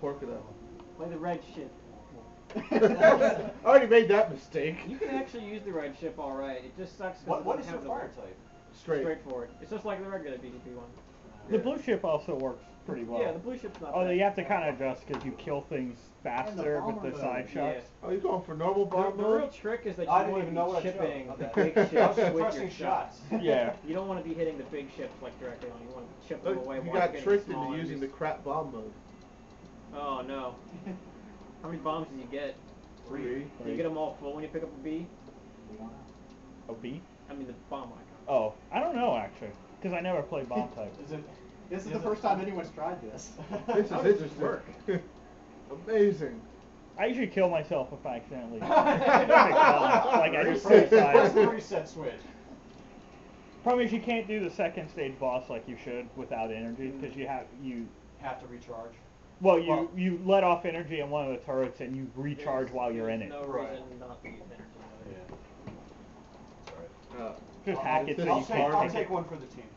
Porcado. Play the red ship. I already made that mistake. You can actually use the red ship all right. It just sucks because What is your fire type? Straightforward. It's just like the regular BGP one. The blue ship also works pretty well. Yeah, the blue ship's not. Although you have to kind of adjust because you kill things faster with the side shots. Yeah. Oh, you going for normal bomb The mode? real trick is that you I didn't want even to know be what I chipping chose. the Okay. big I was ships just with pressing your shots. Yeah. You don't want to be hitting the big ships like directly on. You want to chip them Look, away. you while got you're tricked getting into small using the enemies. crap bomb mode. Oh no. How many bombs did you get? 3. Do you get them all full when you pick up a B? A B? I mean the bomb icon. Oh, I don't know actually, because I never played bomb type. This is the first time anyone's tried this. This is interesting. Amazing. I usually kill myself if I accidentally pick bombs. Like I just Press the reset switch. Problem is you can't do the second stage boss like you should without energy because you have to recharge. Well, you let off energy on one of the turrets and you recharge while you're in it. No reason not to use energy. Just hack it so you can't I'll pick take it. one for the team.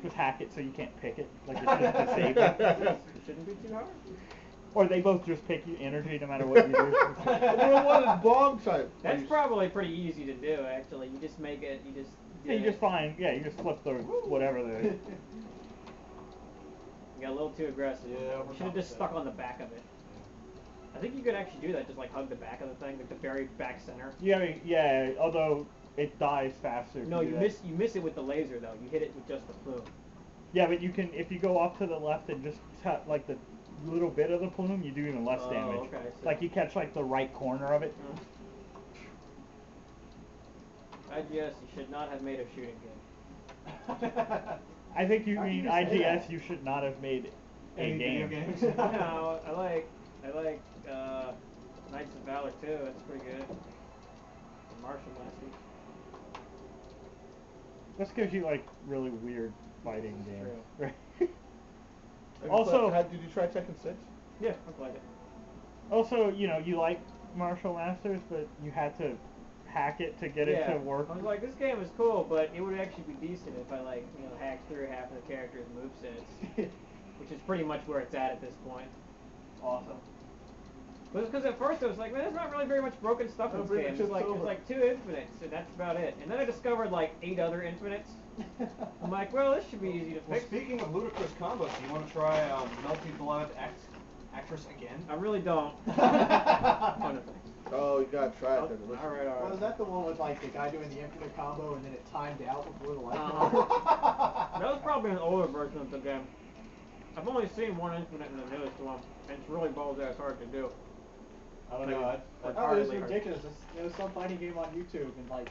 Just hack it so you can't pick it. Like it's just disabled. It shouldn't be too hard. Or they both just pick you energy no matter what you do. Well, what is bomb type? That's probably pretty easy to do actually. You just make it. You just find. Yeah, you just flip the whatever the. You got a little too aggressive. Yeah, you should have just stuck on the back of it. I think you could actually do that. Just like hug the back of the thing, like the very back center. Yeah. Although it dies faster. No, you miss it with the laser though. You hit it with just the plume. Yeah, but you can if you go off to the left and just tap like the little bit of the plume, you do even less damage. Okay, so like you catch like the right corner of it. IGS, you should not have made a shooting game. I think you mean IGS. You should not have made a video game. games. No, I like Knights of Valor too. That's pretty good. And Martial Master. This gives you like really weird fighting games. True. Right? Also, did you try Tekken 6? Yeah, I played it. Also, you like Martial Masters, but you had to hack it to get it to work. I was like, this game is cool, but it would actually be decent if I hacked through half of the characters' movesets, which is pretty much where it's at this point. Awesome. But it's because at first I was like, man, there's not really very much broken stuff in this game. It's like 2 infinites, and that's about it. And then I discovered like 8 other infinites. I'm like, well, this should be easy to Well, fix. speaking of ludicrous combos, do you want to try Melty Blood Actress again? I really don't. Oh, you gotta try it then. Alright. Well, is that the one with like the guy doing the infinite combo and then it timed out before the light went off? That was probably an older version of the game. I've only seen one infinite in the newest one, and it's really balls-ass hard to do. I don't know. Oh, it's ridiculous. There's some fighting game on YouTube, and like,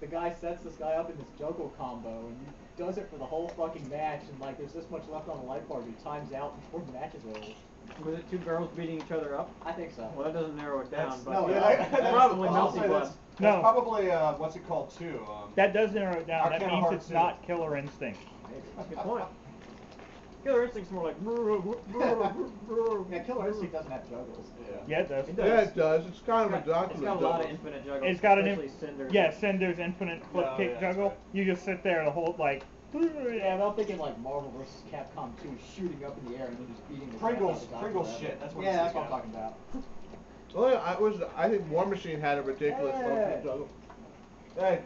the guy sets this guy up in this juggle combo, and he does it for the whole fucking match, and like, there's this much left on the life bar, he times out before the match is over. Was it 2 girls beating each other up? I think so. Well, that doesn't narrow it down, but no, that's probably Melty Blood. That's probably, what's it called too? That does narrow it down. That Arcana means Heart it's 2. not Killer Instinct. That's a good point. Killer Instinct's more like. Yeah, Killer Instinct doesn't have juggles. Yeah, it does. Yeah, it does. It's kind of a document. It's got a lot of infinite juggles. It's got Cinder's infinite flip kick juggle. Right. You just sit there the whole like. Yeah, I'm thinking like Marvel vs. Capcom 2 shooting up in the air and then just beating the Pringles shit. That's what that's what I'm talking about. Well, I think War Machine had a ridiculous flip kick juggle. Hey.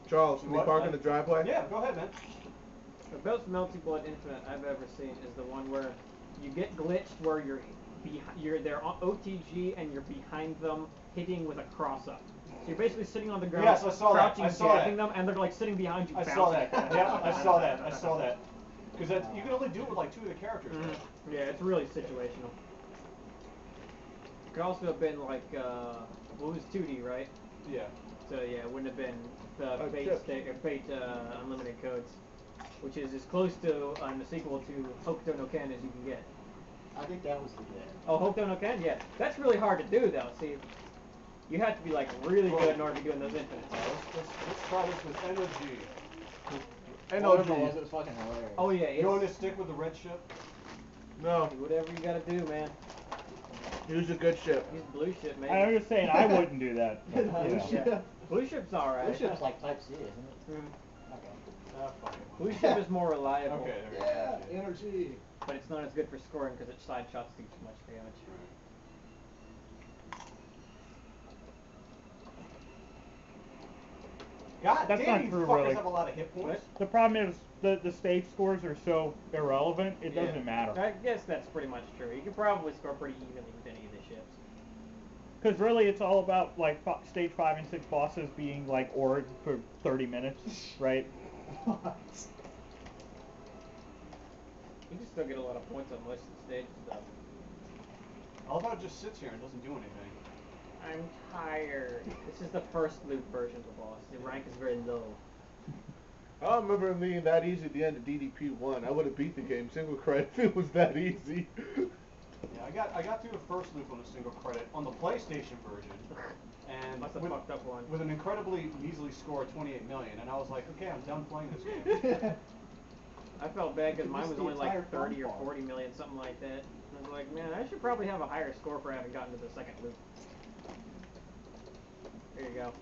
Charles, can we park in the driveway? Yeah, go ahead, man. The best Melty Blood Infinite I've ever seen is the one where you get glitched where you're there on OTG and you're behind them hitting with a cross up. So you're basically sitting on the ground, yes, I saw crouching, jabbing them, and they're like sitting behind you. I saw that. Yeah, I saw that. Because you can only do it with like 2 of the characters. Yeah, it's really situational. It could also have been like, well, it was 2D, right? Yeah. So yeah, it wouldn't have been the Fate Unlimited Codes, which is as close to a sequel to Hokuto no Ken as you can get. I think that was the game. Oh, Hokuto no Ken? Yeah. That's really hard to do though. See, you have to be like really good in order to be doing those infinites. Let's try this with Energy. It was fucking hilarious. Oh yeah. You want to stick with the red ship? No. Do whatever you gotta do, man. Use a good ship. Use blue ship, man. I'm just saying I wouldn't do that. But, Blue ship's alright. Blue ship's like Type C, isn't it? Okay. Fuck it. Blue ship is more reliable. Okay, there we go. Yeah, Okay. energy. But it's not as good for scoring because its side shots do too much damage. God That's damn, not you true, fuckers really. have a lot of hit points. The problem is the stage scores are so irrelevant. It Yeah. doesn't matter. I guess that's pretty much true. You can probably score pretty evenly with any of the ships. Because really, it's all about like stage 5 and 6 bosses being like org for 30 minutes, right? What? You can still get a lot of points on most of the stages though. All about it just sits here and doesn't do anything. I'm tired. This is the first loot version of the boss. The rank is very low. I don't remember it being that easy at the end of DDP1. I would have beat the game single credit if it was that easy. Yeah, I got through the first loop on a single credit on the PlayStation version, and That's a fucked up one. with an incredibly measly score of 28 million, and I was like, okay, I'm done playing this game. I felt bad because You mine missed was the only like entire 30 or fun part. 40 million, something like that. And I was like, man, I should probably have a higher score for having gotten to the second loop. There you go.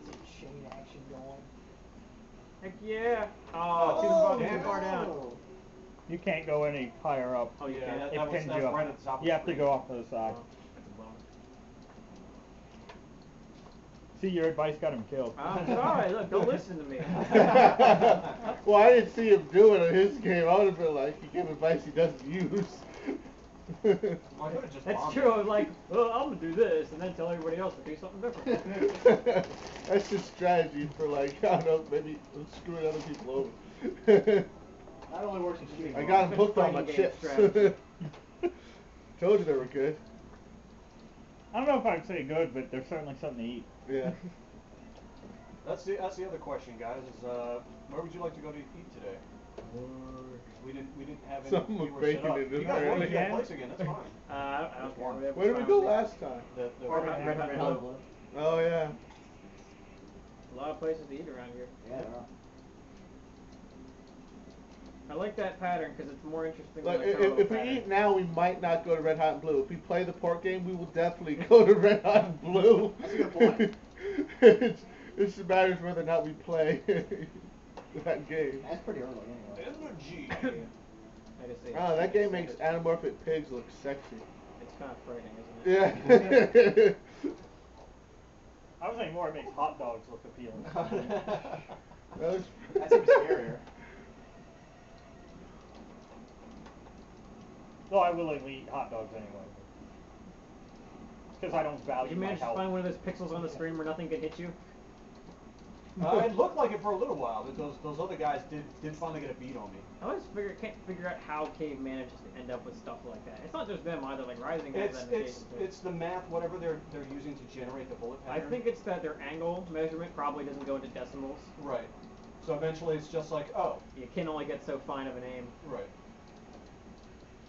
Is it chain action going? Heck yeah! Oh, Too damn. far down. You can't go any higher up. Oh, you Yeah, can't? that was pins you up. right at the top of You the have to screen. go off to the side. Oh, that's a bummer. See, your advice got him killed. I'm sorry, look, don't listen to me. Well, I didn't see him do it on his game. I would have been like, he gave advice he doesn't use. Well, I could've just That's bombed true, it. I was like, well, I'm gonna do this, and then tell everybody else to do something different. That's just strategy for like, I don't know, maybe screwing other people over. That only works in shooting. I got him hooked on my Fighting game chips. strategy. Told you they were good. I don't know if I'd say good, but they're certainly something to eat. Yeah. That's the other question, guys. Is where would you like to go to eat today? We didn't have any. Something we with were bacon set up. in it, You guys want to apparently. eat that place again? That's fine. I don't care, whatever. Where did we go last time? The Red Hot Blue. Oh yeah. A lot of places to eat around here. Yeah. I like that pattern because it's more interesting Like, than the combo if we pattern. eat now, we might not go to Red Hot and Blue. If we play the pork game, we will definitely go to Red Hot and Blue. That's a good point. It just matters whether or not we play that game. That's pretty early anyway. Energy. I just ate Oh, that chicken game makes sandwich. anamorphic pigs look sexy. It's kind of frightening, isn't it? Yeah. I was saying more it makes hot dogs look appealing. That's even scarier. Though I willingly eat hot dogs anyway. Because I don't Did value you my manage to health. find one of those pixels on the screen where nothing can hit you? It looked like it for a little while, but those other guys did finally get a beat on me. I always can't figure out how Cave manages to end up with stuff like that. It's not just them either. Like Rising has that in occasion too. It's the math, whatever they're using to generate the bullet I pattern. think it's that their angle measurement probably doesn't go into decimals. Right. So eventually it's just like, oh, You can only get so fine of an aim. right.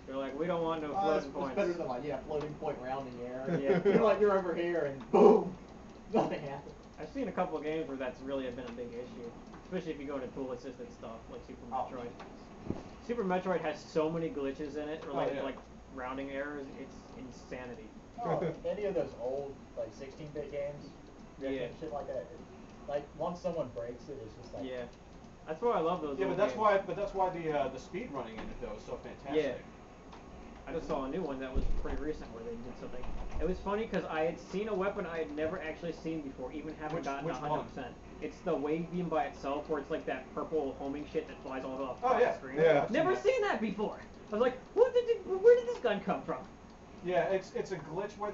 They're like, we don't want no It's floating points. better than like, floating point round in the air. Yeah. You're like, you're over here and boom, nothing happens. I've seen a couple of games where that's really been a big issue, especially if you go into tool-assisted stuff like Super Oh, Metroid. Super Metroid has so many glitches in it related yeah. to like rounding errors. It's insanity. Oh, any of those old like 16-bit games, Yeah. shit like that. Like once someone breaks it, it's just like Yeah, that's why I love those. Yeah, old but games. that's why the speed running in it though is so fantastic. Yeah. I just saw a new one that was pretty recent where they did something. It was funny because I had seen a weapon I had never actually seen before, even having gotten which 100%. one? It's the wave beam by itself, where it's like that purple homing shit that flies all off Oh, the yeah. screen. Yeah. I've Never that. seen that before. I was like, where did this gun come from? Yeah, it's a glitch where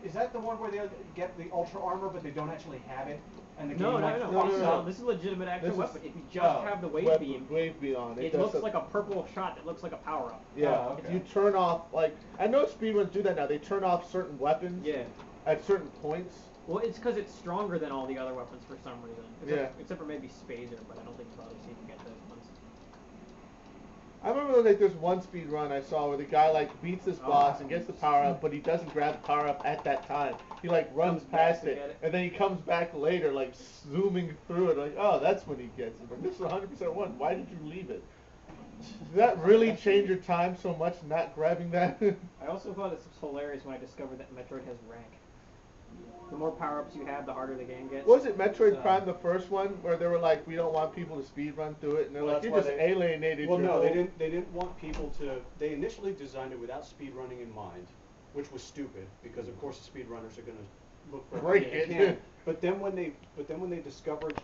is that the one where they get the ultra armor but they don't actually have it, and the No, game like no. fucks up? This is a legitimate actual This is- weapon. If you just have the wave beam, Wave beam on it. it does looks some- like a purple shot that looks like a power up. Yeah. Oh, If okay. you turn off, like, I know speedruns do that now. They turn off certain weapons. Yeah. At certain points. Well, it's because it's stronger than all the other weapons for some reason. Except for maybe Spazer, but I don't think you'll probably see to get those ones. I remember like there's one speed run I saw where the guy like beats this boss and gets the power up, but he doesn't grab the power up at that time. He like runs Comes back past to it, get it. and then he comes back later like zooming through it like, oh, that's when he gets it. But this is 100% one. Why did you leave it? Did that really change your time so much not grabbing that? I also thought this was hilarious when I discovered that Metroid has rank. The more power-ups you have, the harder the game gets. Was it Metroid So- Prime, the first one, where they were like, we don't want people to speed run through it, and they're Well, like, that's you why just they- alienated Well, your no, whole... they didn't want people to. They initially designed it without speed running in mind, which was stupid because of course the speed runners are going to look for Break everything they it. can. But then when they discovered